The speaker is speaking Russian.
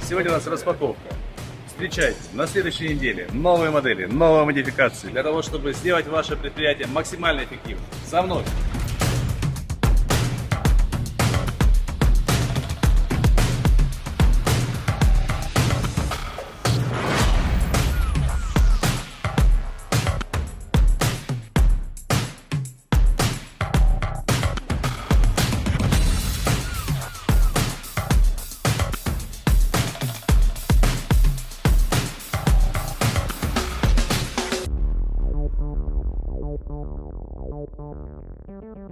Сегодня у нас распаковка. Встречайте, на следующей неделе новые модели, новые модификации для того, чтобы сделать ваше предприятие максимально эффективным. Со мной! Thank you.